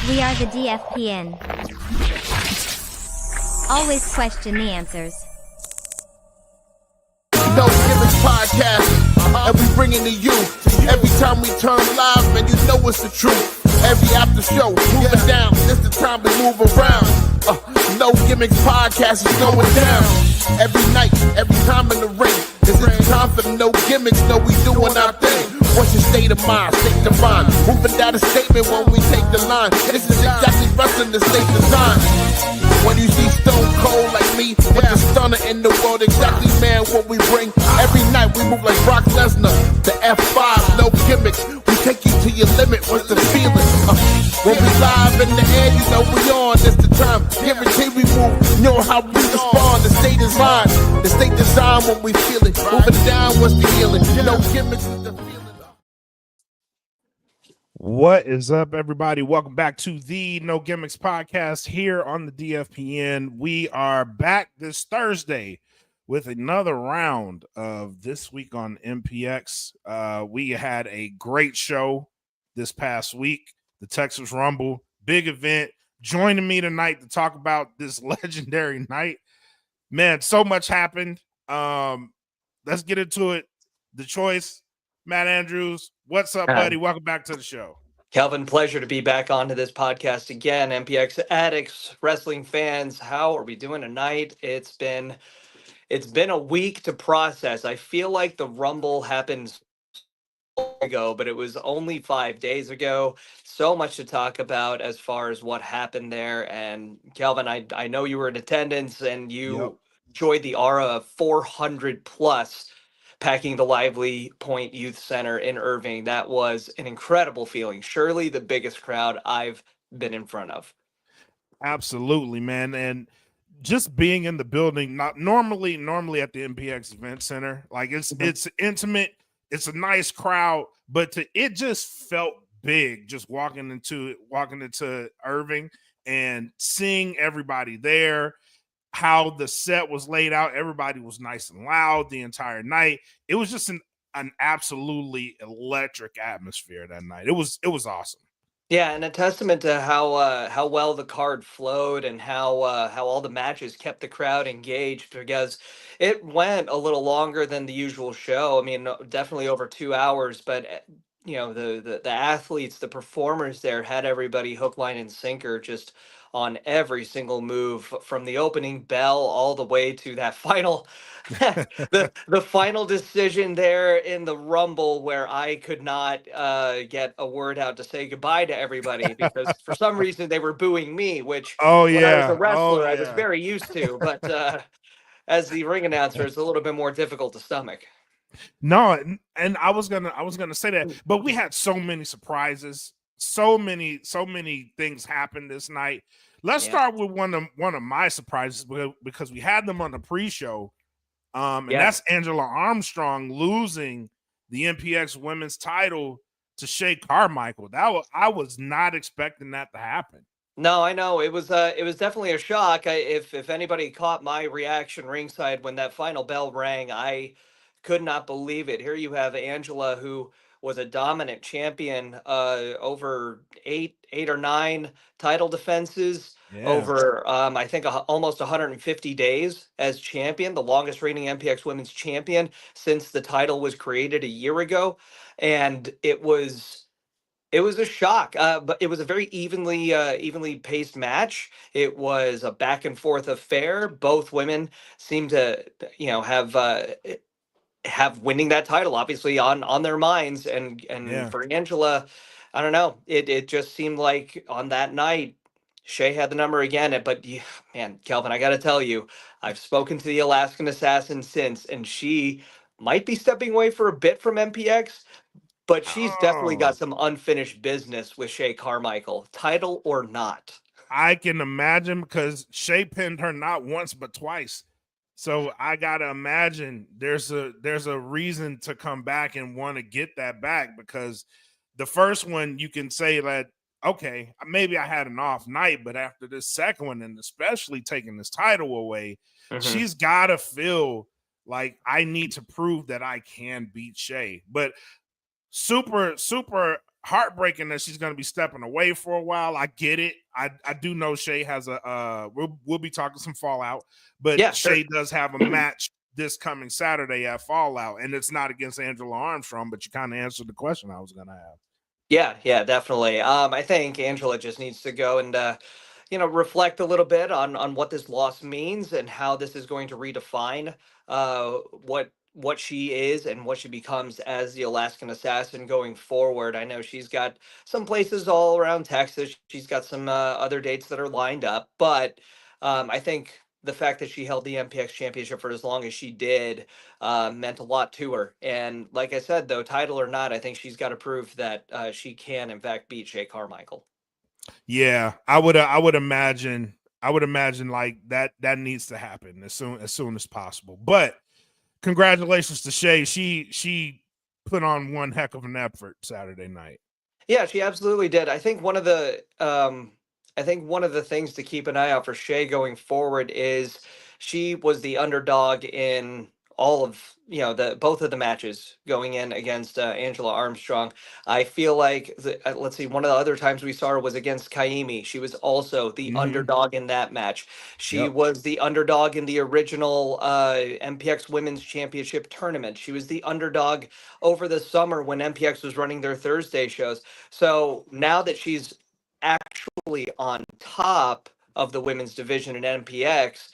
We are the DFPN. Always question the answers. No Gimmicks podcast, and we bring it to you. Every time we turn live, man, you know it's the truth. Every after show, moving down, it's the time to move around. No Gimmicks podcast is going down. Every night, every time in the ring, this is the time for the No Gimmicks. No, we doing our thing. What's your state of mind? State divine. Moving down a statement when we take the line. This is exactly wrestling the state design. When you see Stone Cold like me, with the stunner in the world, exactly, man, what we bring. Every night we move like Brock Lesnar, the F5, No Gimmicks. We take you to your limit, what's the feeling? When we live in the air, you know we on, it's the time. Guarantee we move, you know how we respond. The state is line, the state design when we feel it. Moving down, what's the healing? No Gimmicks is the feeling. What is up, everybody? Welcome back to the No Gimmicks podcast here on the DFPN. We are back this Thursday with another round of This Week on MPX. We had a great show this past week, the Texas Rumble, big event. Joining me tonight to talk about this legendary night. Man, so much happened. Let's get into it. The choice, Matt Andrews. What's up, buddy? Welcome back to the show. Calvin, pleasure to be back onto this podcast again. MPX addicts, wrestling fans, how are we doing tonight? It's been a week to process. I feel like the Rumble happened ago, but it was only 5 days ago. So much to talk about as far as what happened there. And Calvin, I know you were in attendance and you enjoyed the aura of 400 plus packing the Lively Point Youth Center in Irving. That was an incredible feeling. Surely the biggest crowd I've been in front of. Absolutely, man. And just being in the building, not normally at the MPX Event Center, like it's intimate, it's a nice crowd, but it just felt big just walking into Irving and seeing everybody there. How the set was laid out, everybody was nice and loud the entire night. It was just an absolutely electric atmosphere that night. It was awesome. Yeah, and a testament to how well the card flowed and how all the matches kept the crowd engaged, because it went a little longer than the usual show. I mean, definitely over 2 hours, but you know, the athletes, the performers there had everybody hook, line, and sinker just on every single move, from the opening bell all the way to that final the final decision there in the Rumble, where I could not get a word out to say goodbye to everybody because for some reason they were booing me, which when I was a wrestler I was very used to, but as the ring announcer it's a little bit more difficult to stomach. No, and I was gonna say that, but we had so many surprises, so many things happened this night. Let's start with one of my surprises, because we had them on the pre-show, and that's Angela Armstrong losing the MPX Women's title to Shay Carmichael. I was not expecting that to happen. No, I know it was definitely a shock. If anybody caught my reaction ringside when that final bell rang, I could not believe it. Here you have Angela, who was a dominant champion, over eight or nine title defenses, over I think almost 150 days as champion, the longest reigning MPX Women's Champion since the title was created a year ago, and it was a shock, but it was a very evenly paced match. It was a back and forth affair. Both women seemed to, have winning that title obviously on their minds, and for Angela, I don't know, it just seemed like on that night Shay had the number again. But man, Kelvin, I got to tell you, I've spoken to the Alaskan Assassin since, and she might be stepping away for a bit from MPX, but she's definitely got some unfinished business with Shay Carmichael, title or not. I can imagine, because Shay pinned her not once but twice. So I gotta imagine there's a reason to come back and want to get that back, because the first one you can say that, okay, maybe I had an off night, but after this second one, and especially taking this title away, she's gotta feel like I need to prove that I can beat Shay. But super heartbreaking that she's going to be stepping away for a while. I get it. I do know Shay has a we'll be talking some Fallout, but Yeah, sure. Shay does have a match this coming Saturday at Fallout, and it's not against Angela Armstrong, but you kind of answered the question I was going to have. Yeah, definitely. I think Angela just needs to go and reflect a little bit on what this loss means and how this is going to redefine what she is and what she becomes as the Alaskan Assassin going forward. I know she's got some places all around Texas. She's got some other dates that are lined up, but I think the fact that she held the MPX championship for as long as she did meant a lot to her. And like I said, though, title or not, I think she's got to prove that she can, in fact, beat Shay Carmichael. Yeah, I would imagine like that needs to happen as soon as possible. But congratulations to Shay. She put on one heck of an effort Saturday night. Yeah, she absolutely did. I think one of the things to keep an eye out for Shay going forward is she was the underdog in all of the both of the matches going in against Angela Armstrong. I feel like let's see, one of the other times we saw her was against Kaimi. She was also the underdog in that match. She was the underdog in the original MPX Women's Championship tournament. She was the underdog over the summer when MPX was running their Thursday shows. So now that she's actually on top of the women's division in MPX,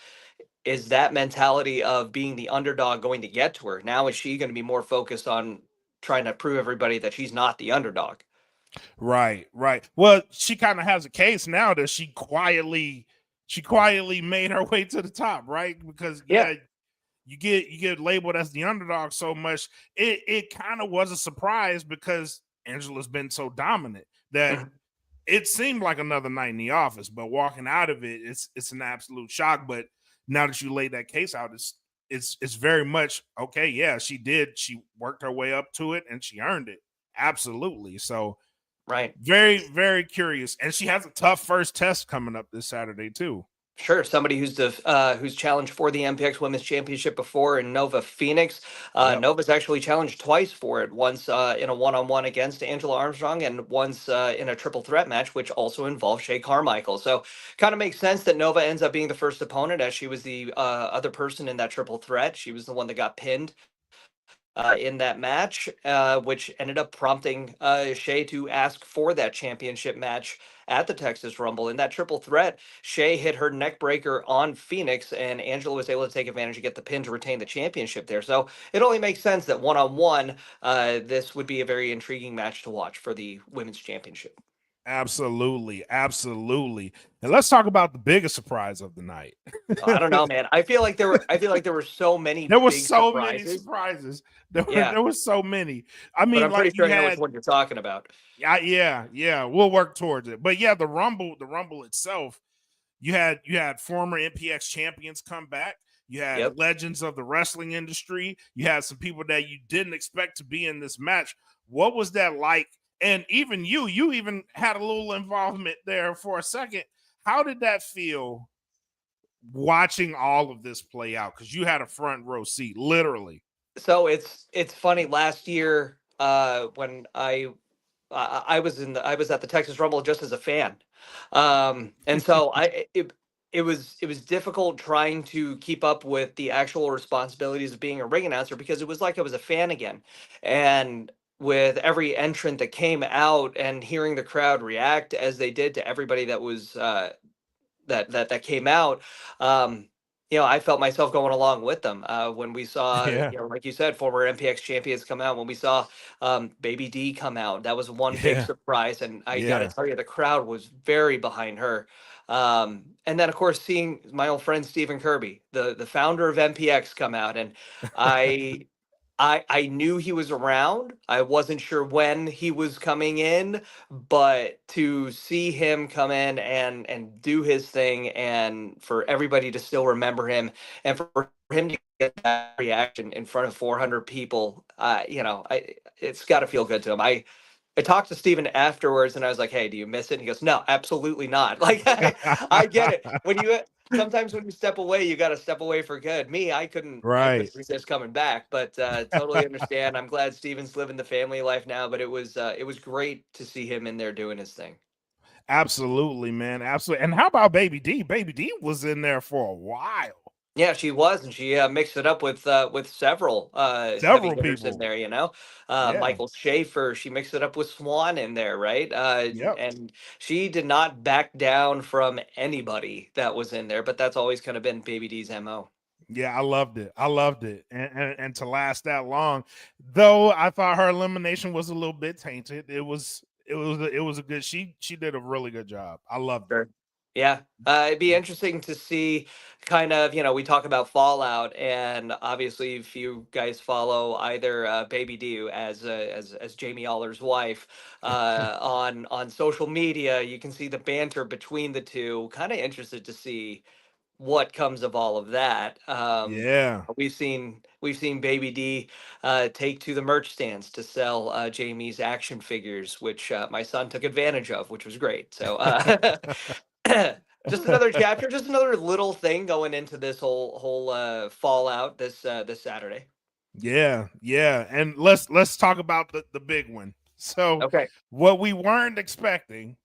is that mentality of being the underdog going to get to her? Now is she going to be more focused on trying to prove everybody that she's not the underdog? Right. Well, she kind of has a case now that she quietly made her way to the top, right? Because you get labeled as the underdog so much. It kind of was a surprise because Angela's been so dominant that it seemed like another night in the office, but walking out of it, it's an absolute shock. But now that you laid that case out, it's very much okay. Yeah, she did. She worked her way up to it and she earned it. Absolutely. So right. Very, very curious. And she has a tough first test coming up this Saturday too. Sure, somebody who's challenged for the MPX Women's Championship before in Nova Phoenix. Nova's actually challenged twice for it. Once in a one-on-one against Angela Armstrong, and once in a triple threat match, which also involved Shay Carmichael. So, kind of makes sense that Nova ends up being the first opponent, as she was the other person in that triple threat. She was the one that got pinned in that match, which ended up prompting Shay to ask for that championship match at the Texas Rumble. In that triple threat, Shay hit her neck breaker on Phoenix, and Angela was able to take advantage and get the pin to retain the championship there. So it only makes sense that one-on-one, this would be a very intriguing match to watch for the women's championship. Absolutely. And let's talk about the biggest surprise of the night. I don't know, man. I feel like there were so many. There were so many surprises. There were so many. I mean, but I'm like pretty sure I know which one you're talking about. Yeah. We'll work towards it. But yeah, the Rumble itself, you had former MPX champions come back. You had legends of the wrestling industry. You had some people that you didn't expect to be in this match. What was that like? And even you even had a little involvement there for a second. How did that feel watching all of this play out? Because you had a front row seat, literally. So it's funny. Last year, when I was at the Texas Rumble just as a fan, and so it was difficult trying to keep up with the actual responsibilities of being a ring announcer, because it was like I was a fan again, and with every entrant that came out and hearing the crowd react as they did to everybody that was that came out, I felt myself going along with them. When we saw, like you said, former MPX champions come out, when we saw Baby D come out, that was one big surprise. And I got to tell you, the crowd was very behind her. And then, of course, seeing my old friend Stephen Kirby, the founder of MPX, come out, and I knew he was around. I wasn't sure when he was coming in, but to see him come in and do his thing, and for everybody to still remember him, and for him to get that reaction in front of 400 people, it's got to feel good to him. I talked to Steven afterwards, and I was like, "Hey, do you miss it?" And he goes, "No, absolutely not." Like, I get it. sometimes when you step away, you got to step away for good. Me, I Right. couldn't resist coming back, but totally understand. I'm glad Steven's living the family life now, but it was great to see him in there doing his thing. Absolutely, man. Absolutely. And how about Baby D? Baby D was in there for a while. Yeah, she was, and she mixed it up with several heavy Several hitters in people. there. Yeah. Michael Schaefer. She mixed it up with Swan in there, right? Yep. And she did not back down from anybody that was in there. But that's always kind of been Baby D's mo. Yeah, I loved it. I loved it. And to last that long, though I thought her elimination was a little bit tainted. It was a good she did a really good job. I loved it. Sure. Yeah. It'd be interesting to see kind of, we talk about Fallout, and obviously if you guys follow either Baby D as Jamie Aller's wife on social media, you can see the banter between the two. Kind of interested to see what comes of all of that. Yeah. We've seen Baby D take to the merch stands to sell Jamie's action figures, which my son took advantage of, which was great. So just another chapter, just another little thing going into this whole Fallout this Saturday. Yeah, yeah. And let's talk about the big one. So Okay. what we weren't expecting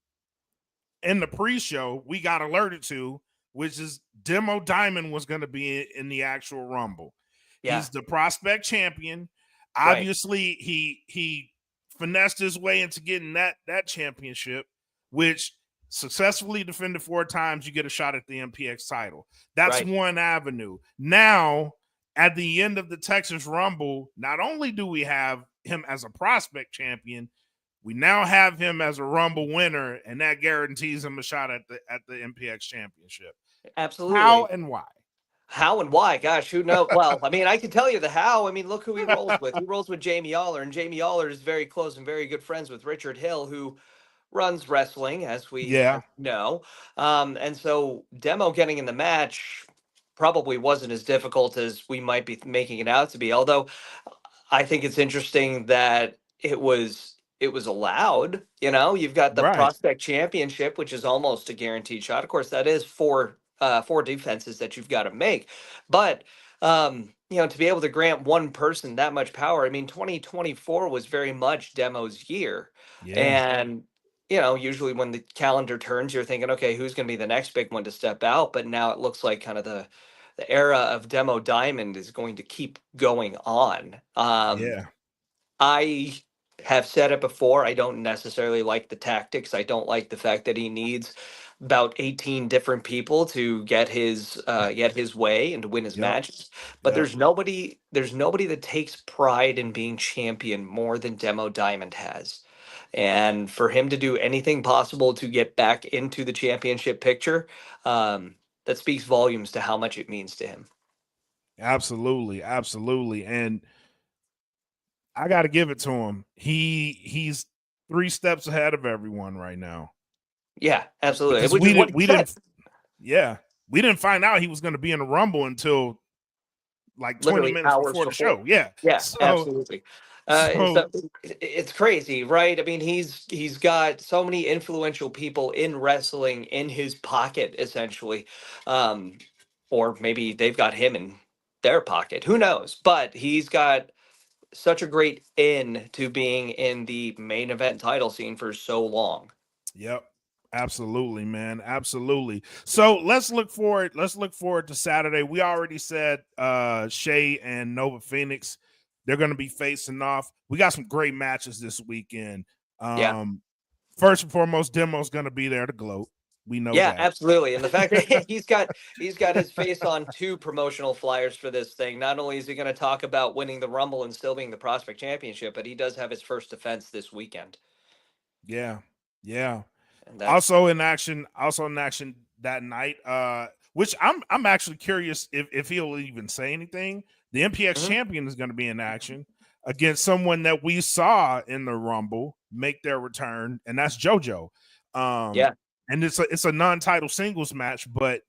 in the pre-show, we got alerted to, which is Demo Diamond was going to be in the actual Rumble. Yeah. He's the prospect champion. Right. Obviously, he finessed his way into getting that championship, which successfully defended 4 times. You get a shot at the MPX title. That's Right. one avenue. Now, at the end of the Texas Rumble, not only do we have him as a prospect champion, we now have him as a Rumble winner, and that guarantees him a shot at the MPX championship. How Absolutely. and why? How and why? Gosh, who knows? Well, I mean, I can tell you the how. I mean, look who he rolls with. He rolls with Jamie Aller, and Jamie Aller is very close and very good friends with Richard Hill, who runs wrestling, as we Yeah, know. And so Demo getting in the match probably wasn't as difficult as we might be making it out to be. Although I think it's interesting that it was allowed. You've got the right. prospect championship, which is almost a guaranteed shot. Of course, that is four defenses that you've got to make, but to be able to grant one person that much power. I mean, 2024 was very much Demo's year, Yeah, and usually when the calendar turns, you're thinking, okay, who's going to be the next big one to step out? But now it looks like kind of the era of Demo Diamond is going to keep going on. yeah, I have said it before. I don't necessarily like the tactics. I don't like the fact that he needs about 18 different people to get his way and to win his yep, matches. But yep. there's nobody that takes pride in being champion more than Demo Diamond has. And for him to do anything possible to get back into the championship picture, that speaks volumes to how much it means to him. Absolutely, absolutely. And I got to give it to him. He's 3 steps ahead of everyone right now Yeah, absolutely. because Which is what he we said. didn't yeah, we didn't find out he was going to be in the Rumble until like 20 Literally minutes hours before the before. show. Yeah. Yeah, So absolutely. so So it's crazy, right? I mean, he's got so many influential people in wrestling in his pocket, essentially, um, or maybe they've got him in their pocket. Who knows? But he's got such a great in to being in the main event title scene for so long. yep. Absolutely, man. Absolutely. So let's look forward. Let's look forward to Saturday. We already said Shay and Nova Phoenix, they're going to be facing off. We got some great matches this weekend. Yeah. First and foremost, Demo's going to be there to gloat. We know Yeah, that. absolutely. And the fact that he's got his face on 2 promotional flyers for this thing. Not only is he going to talk about winning the Rumble and still being the prospect championship, but he does have his first defense this weekend. Yeah. Yeah. And that's Also in action that night. Which I'm actually curious if he'll even say anything. The MPX Mhm. champion is going to be in action against someone that we saw in the Rumble make their return, and that's JoJo. Yeah. And it's a non-title singles match, but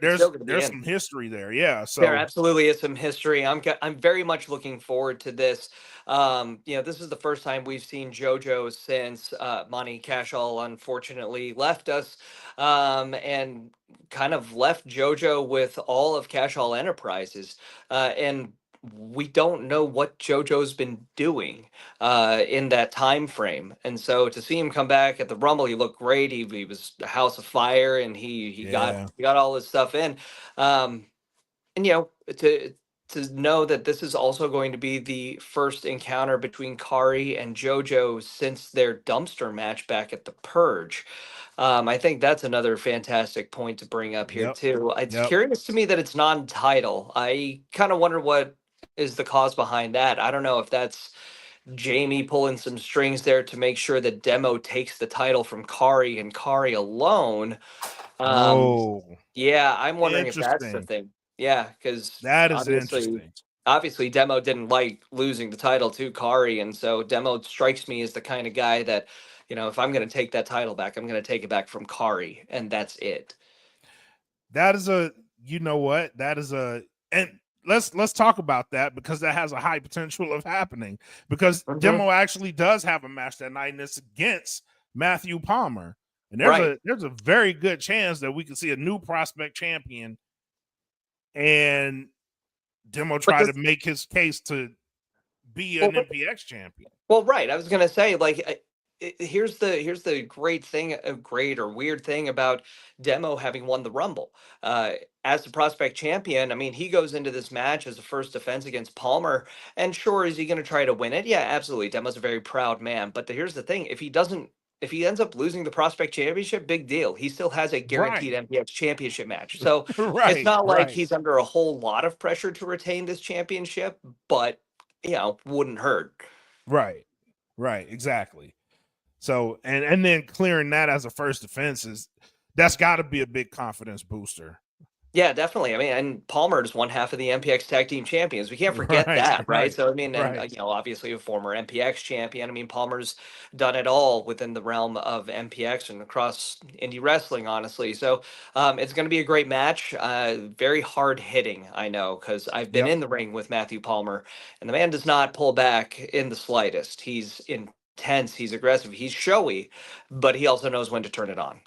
It's still going to be there's in. some history there. Yeah. There So absolutely is some history. I'm very much looking forward to this. This is the first time we've seen JoJo since Monty Cashall unfortunately left us, and kind of left JoJo with all of Cashall Enterprises, and we don't know what JoJo's been doing in that time frame. And so to see him come back at the Rumble, he looked great. He was a House of Fire, and yeah. he got all his stuff in. Um, and to know that this is also going to be the first encounter between Kari and JoJo since their dumpster match back at the Purge. I think that's another fantastic point to bring up here Yep. too. It's Yep. curious to me that it's non-title. I kind of wonder what is the cause behind that. I don't know if that's Jamie pulling some strings there to make sure that Demo takes the title from Kari and Kari alone. Um, Oh, yeah, I'm wondering if that's the interesting. thing. Yeah, because That is obviously, interesting. obviously, Demo didn't like losing the title to Kari, and so Demo strikes me as the kind of guy that, if I'm going to take that title back, I'm going to take it back from Kari, and that's it. That is a, you know what? That is a, and let's talk about that because that has a high potential of happening because Hmm. Demo actually does have a match that night and it's against Matthew Palmer. And Right. there's a very good chance that we can see a new prospect champion and Demo But try to this, make his case to be well, an MPX champion. Well, right. I was gonna say, like, here's the great thing, a great or weird thing about Demo having won the Rumble. Uh, as the prospect champion, I mean, he goes into this match as a first defense against Palmer, and sure, is he going to try to win it? Yeah, absolutely. Demo's a very proud man. But here's the thing: if he doesn't, if he ends up losing the prospect championship, big deal. He still has a guaranteed Right. MPX championship match. So it's Right. not like Right. he's under a whole lot of pressure to retain this championship, but wouldn't hurt. Right. Right. Exactly. So and then clearing that as a first defense is that's got to be a big confidence booster. Yeah, definitely. I mean, and Palmer is one half of the MPX Tag Team Champions. We can't forget Right, that, right? right, So, I mean, and right. obviously a former MPX champion. I mean, Palmer's done it all within the realm of MPX and across indie wrestling, honestly. So, it's going to be a great match. Very hard hitting, I know, because I've been Yep. in the ring with Matthew Palmer, and the man does not pull back in the slightest. He's intense, he's aggressive, he's showy, but he also knows when to turn it on.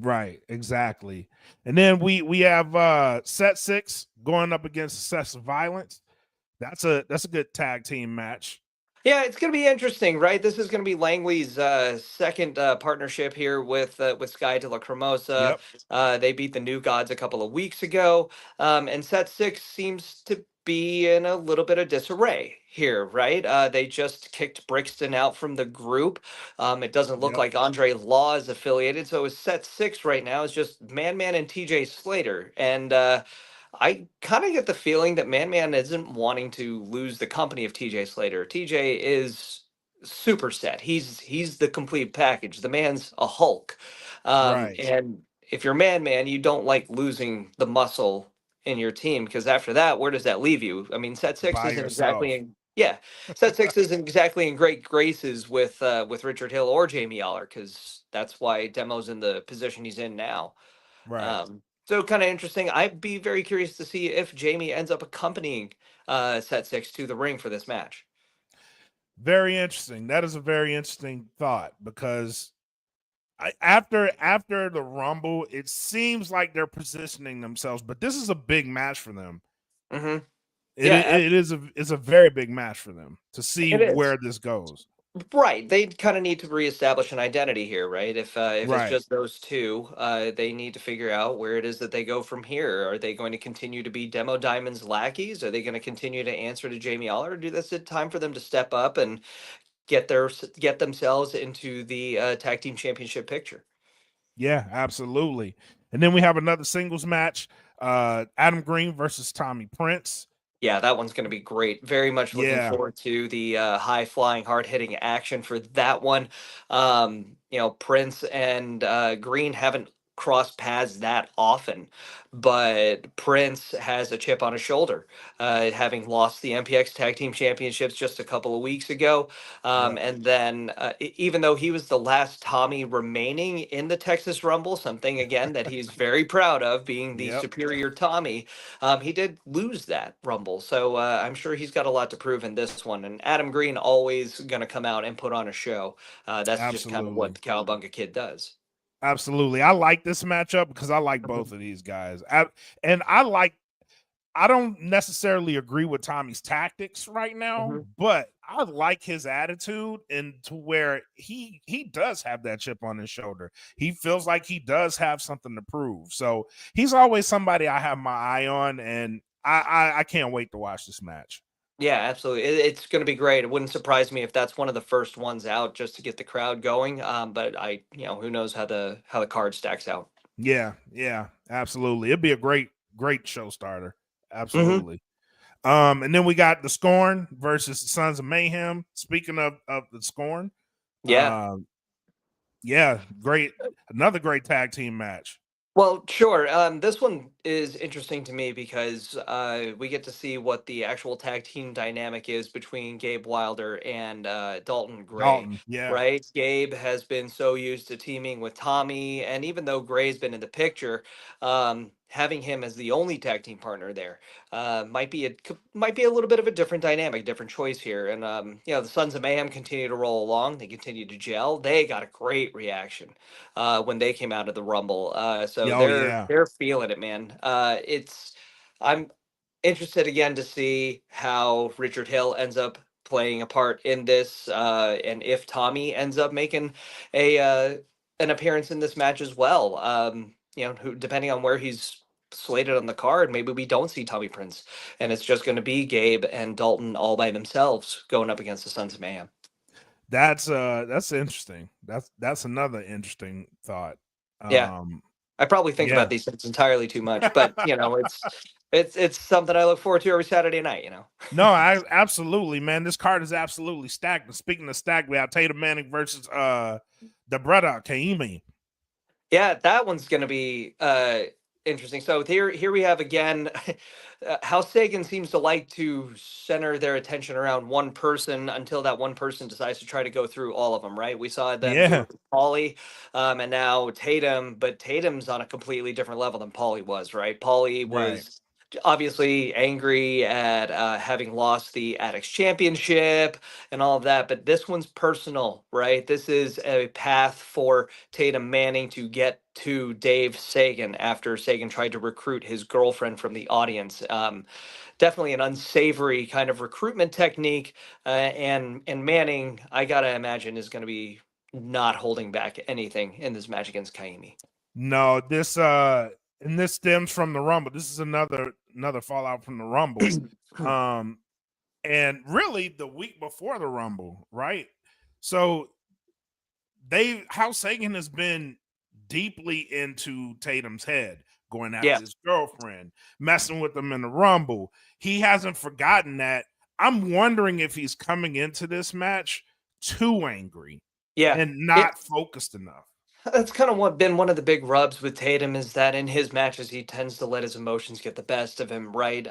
Right, exactly. And then we have set 6 going up against excessive violence. That's a good tag team match. Yeah, it's going to be interesting, right? This is going to be Langley's second partnership here with Sky de la Cremosa. Yep. They beat the New Gods a couple of weeks ago, and Set Six seems to be in a little bit of disarray here, right? They just kicked Brixton out from the group. It doesn't look Yep. like Andre Law is affiliated, so his Set Six right now is just Man Man and TJ Slater, and I kind of get the feeling that Man Man isn't wanting to lose the company of TJ Slater. TJ is super set. He's the complete package. The man's a Hulk. Right. And if you're Man Man, you don't like losing the muscle in your team because after that, where does that leave you? I mean, Set Six By isn't exactly yourself. in yeah, Set Six isn't exactly in great graces with Richard Hill or Jamie Aller because that's why Demo's in the position he's in now. Right. So kind of interesting. I'd be very curious to see if Jamie ends up accompanying Set Six to the ring for this match. Very interesting. That is a very interesting thought because after the Rumble, it seems like they're positioning themselves, but this is a big match for them. Hmm. It Yeah, it is a very big match for them to see it is. where this goes. Right. They kind of need to reestablish an identity here, right? If it's Right. just those two, they need to figure out where it is that they go from here. Are they going to continue to be Demo Diamond's lackeys? Are they going to continue to answer to Jamie Aller? Or do this it time for them to step up and get themselves into the tag team championship picture? Yeah, absolutely. And then we have another singles match, Adam Green versus Tommy Prince. Yeah, that one's going to be great. Very much looking Yeah, forward to the high flying, hard hitting action for that one. Prince and Green haven't cross paths that often, but Prince has a chip on his shoulder, having lost the MPX Tag Team Championships just a couple of weeks ago. Yep. And then, even though he was the last Tommy remaining in the Texas Rumble, something again that he's very proud of, being the Yep. superior Tommy, he did lose that Rumble. So I'm sure he's got a lot to prove in this one. And Adam Green always going to come out and put on a show. That's just kind of what Absolutely. the Cowabunga Kid does. Absolutely. I like this matchup because I like both of these guys. I don't necessarily agree with Tommy's tactics right now, Mhm. but I like his attitude and to where he does have that chip on his shoulder. He feels like he does have something to prove. So he's always somebody I have my eye on, and I can't wait to watch this match. Yeah, absolutely. It's going to be great. It wouldn't surprise me if that's one of the first ones out just to get the crowd going. But who knows how the card stacks out. Yeah, absolutely. It'd be a great show starter. Hmm. Absolutely. And then we got the Scorn versus the Sons of Mayhem. Speaking of the Scorn, Yeah. um, yeah, another great tag team match. Well, sure. This one is interesting to me because we get to see what the actual tag team dynamic is between Gabe Wilder and Dalton Gray, Dalton, yeah, right? Gabe has been so used to teaming with Tommy, and even though Gray's been in the picture, having him as the only tag team partner there might be a little bit of a different dynamic, different choice here. And the Sons of Mayhem continue to roll along; they continue to gel. They got a great reaction when they came out of the Rumble. So yeah, oh they're yeah. they're feeling it, man. I'm interested again to see how Richard Hill ends up playing a part in this, and if Tommy ends up making a an appearance in this match as well. Who depending on where he's slated on the card, maybe we don't see Tommy Prince, and it's just going to be Gabe and Dalton all by themselves going up against the Sons of Mayhem. That's interesting. That's another interesting thought. Yeah. Um, I probably think yeah. about these things entirely too much, but it's something I look forward to every Saturday night. No, I absolutely, man. This card is absolutely stacked. And speaking of stacked, we have Tatum Manning versus the brother Kaimi. Yeah, that one's going to be interesting. So here we have again how Sagan seems to like to center their attention around one person until that one person decides to try to go through all of them, right? We saw them do Yeah, it with Paulie, and now Tatum, but Tatum's on a completely different level than Paulie was, right? Paulie right. was obviously angry at having lost the Addicts Championship and all of that, but this one's personal, right? This is a path for Tatum Manning to get to Dave Sagan after Sagan tried to recruit his girlfriend from the audience. Definitely an unsavory kind of recruitment technique, and Manning, I gotta imagine, is going to be not holding back anything in this match against Kaimi. No, and this stems from the Rumble. This is another fallout from the Rumble. Um, and really the week before the Rumble, right? So House Sagan has been deeply into Tatum's head, going after Yeah, his girlfriend, messing with him in the Rumble. He hasn't forgotten that. I'm wondering if he's coming into this match too angry yeah. and not focused enough. That's kind of been one of the big rubs with Tatum is that in his matches he tends to let his emotions get the best of him, right?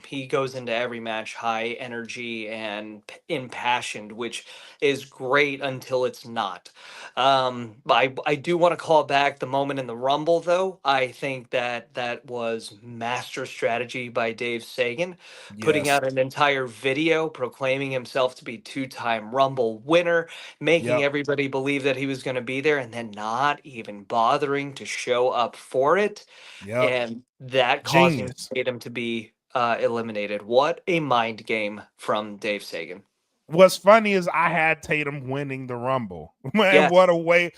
He goes into every match high energy and impassioned, which is great until it's not. I do want to call back the moment in the Rumble, though. I think that was master strategy by Dave Sagan, putting Yes. out an entire video proclaiming himself to be two-time Rumble winner, making Yep. everybody believe that he was going to be there, and then not even bothering to show up for it. Yep. And that causing Genius. Tatum to be eliminated. What a mind game from Dave Sagan. What's funny is I had Tatum winning the Rumble. Man, Yeah. what a way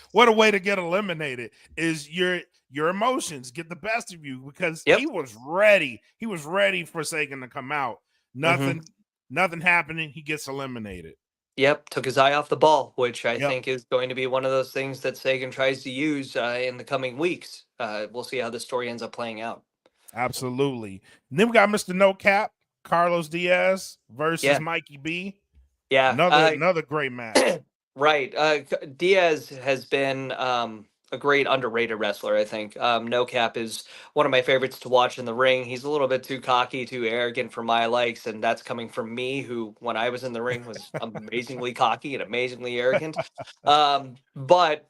to get eliminated is your emotions get the best of you because Yep. he was ready. He was ready for Sagan to come out. Hmm. Nothing happening. He gets eliminated. Yep. Took his eye off the ball, which I Yep, think is going to be one of those things that Sagan tries to use in the coming weeks. We'll see how the story ends up playing out. absolutely. And then we got Mr. No Cap, Carlos Diaz versus Yeah. Mikey B. Yeah. Another great match. Right. Diaz has been a great underrated wrestler, I think. No Cap is one of my favorites to watch in the ring. He's a little bit too cocky, too arrogant for my likes, and that's coming from me, who, when I was in the ring, was amazingly cocky and amazingly arrogant. But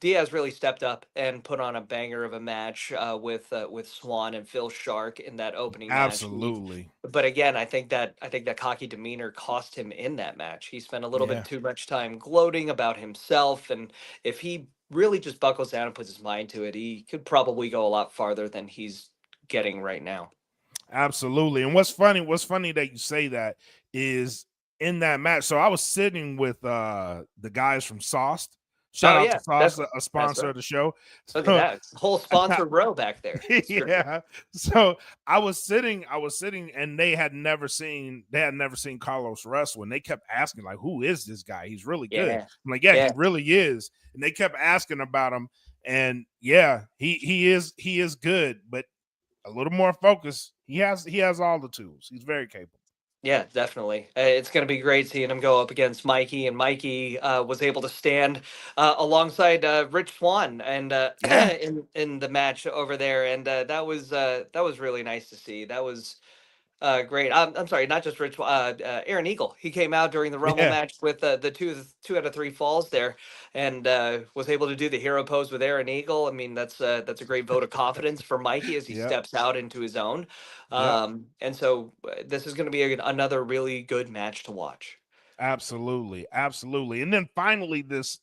Diaz really stepped up and put on a banger of a match with Swan and Phil Shark in that opening match. Absolutely. But again, I think that cocky demeanor cost him in that match. He spent a little bit Yeah. too much time gloating about himself, and if he really just buckles down and puts his mind to it, he could probably go a lot farther than he's getting right now. Absolutely. And what's funny that you say that is in that match. So I was sitting with the guys from Sauced. Shout Oh out to yeah, Sauce, a that's sponsor right. of the show. Look at So that whole sponsored row back there. Stripping. yeah. So I was sitting and they had never seen Carlos wrestle. And they kept asking, like, who is this guy? He's really good. Yeah, I'm like, yeah, he yeah, really is. And they kept asking about him. And yeah, he is good, but a little more focus. He has all the tools. He's very capable. yeah, definitely. It's going to be great seeing him go up against Mikey, and Mikey was able to stand alongside Rich Swann and Yeah. in the match over there, and that was really nice to see. That was great. I'm sorry, not just Rich. Aaron Eagle. He came out during the Rumble Yeah. match with the two out of three falls there, and was able to do the hero pose with Aaron Eagle. I mean, that's a great vote of confidence for Mikey as he Yep. steps out into his own. Yep. And so this is going to be another really good match to watch. Absolutely. Absolutely. And then finally this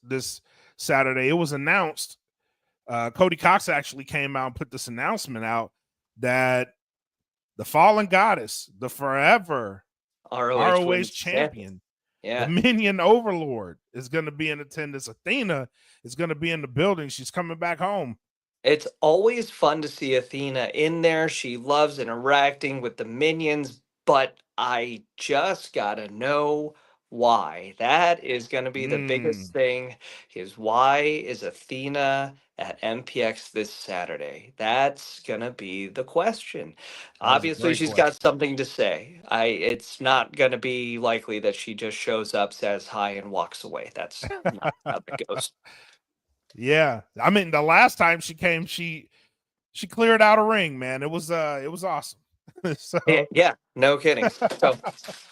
Saturday, it was announced. Cody Cox actually came out and put this announcement out that the fallen goddess, the forever ROH ROH Women's Champion. champion, Yeah. Dominion Overlord, is going to be in attendance. Athena is going to be in the building. She's coming back home. It's always fun to see Athena in there. She loves interacting with the minions, but I just gotta know why. That is gonna be the biggest Mm, thing, is why is Athena at MPX this Saturday? That's gonna be the question. that is a Obviously, great she's got question. something to say. It's not gonna be likely that she just shows up, says hi, and walks away. That's not how that goes. Yeah. I mean, the last time she came, she cleared out a ring, man. It was awesome. Yeah, So yeah, no kidding. So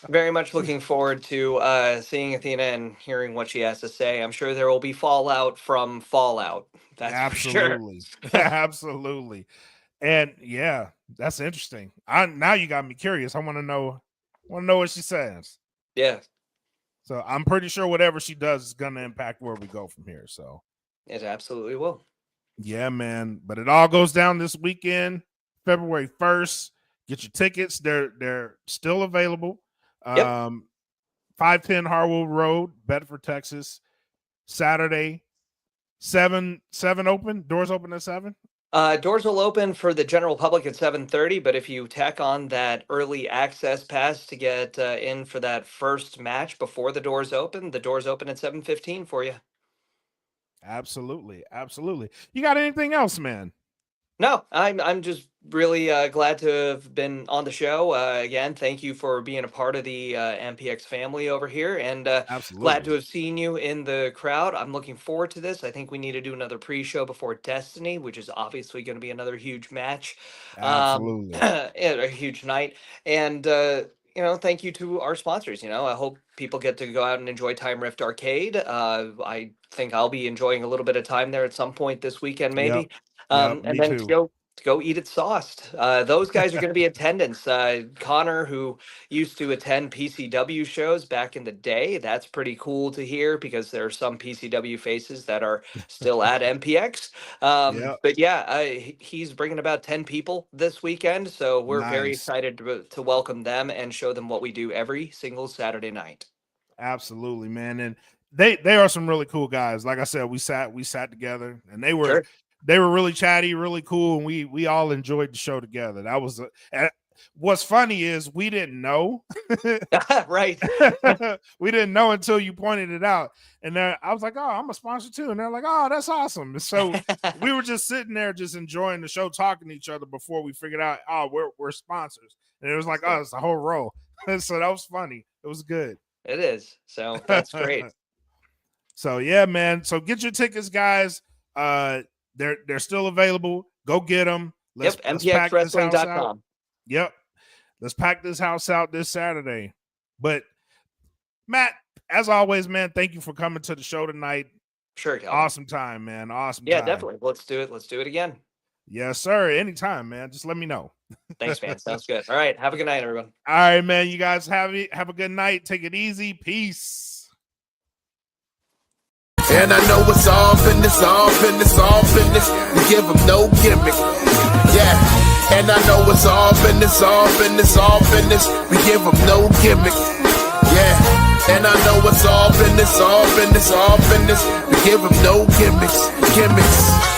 very much looking forward to seeing Athena and hearing what she has to say. I'm sure there will be fallout from Fallout. That's for sure. absolutely. Absolutely. And yeah, that's interesting. I now you got me curious. I want to know what she says. Yeah, So I'm pretty sure whatever she does is gonna impact where we go from here. So it absolutely will. yeah, man. But it all goes down this weekend, February 1st. Get your tickets. They're still available. Yep. 510 Harwood Road, Bedford, Texas. Saturday, 7 open. Doors open at 7. Doors will open for the general public at 7:30, but if you tack on that early access pass to get in for that first match before the doors open at 7:15 for you. Absolutely. Absolutely. You got anything else, man? No, I'm just really glad to have been on the show again. Thank you for being a part of the MPX family over here, and glad to Absolutely. have seen you in the crowd. I'm looking forward to this. I think we need to do another pre-show before Destiny, which is obviously going to be another huge match, Absolutely. and a huge night. And thank you to our sponsors. I hope people get to go out and enjoy Time Rift Arcade. I think I'll be enjoying a little bit of time there at some point this weekend, Yep. maybe. Yep. And Me then to too. go eat it sauced. Those guys are going to be attendance. Connor, who used to attend PCW shows back in the day, that's pretty cool to hear because there are some PCW faces that are still at MPX. Yep. But yeah, he's bringing about 10 people this weekend, so we're very Nice. excited to welcome them and show them what we do every single Saturday night. Absolutely, man. And they are some really cool guys. Like I said, we sat together and Sure. they were really chatty, really cool, and we all enjoyed the show together. That was what's funny is we didn't know. Right. We didn't know until you pointed it out. And then I was like, "Oh, I'm a sponsor too." And they're like, "Oh, that's awesome." And so we were just sitting there just enjoying the show, talking to each other before we figured out, "Oh, we're sponsors." And it was like, "Oh, it's the whole row." So that was funny. It was good. It is. So that's great. So yeah, man. So get your tickets, guys. They're still available. Go get them. Let's pack this house out. MPXWrestling.com. Yep. Let's pack this house out this Saturday. But Matt, as always, man, thank you for coming to the show tonight. Sure, Calvin. Awesome time, man. Awesome Yeah, time. definitely. Let's do it. Let's do it again. Yes, sir. Anytime, man. Just let me know. Thanks, man. Sounds good. All right. Have a good night, everyone. All right, man. You guys have a good night. Take it easy. Peace. And I know it's all business, all business, all business. We give them no gimmick. Yeah. And I know it's all business, all business, all business. We give them no gimmick. Yeah. And I know it's all business, all business, all business. We give them no gimmicks, gimmicks.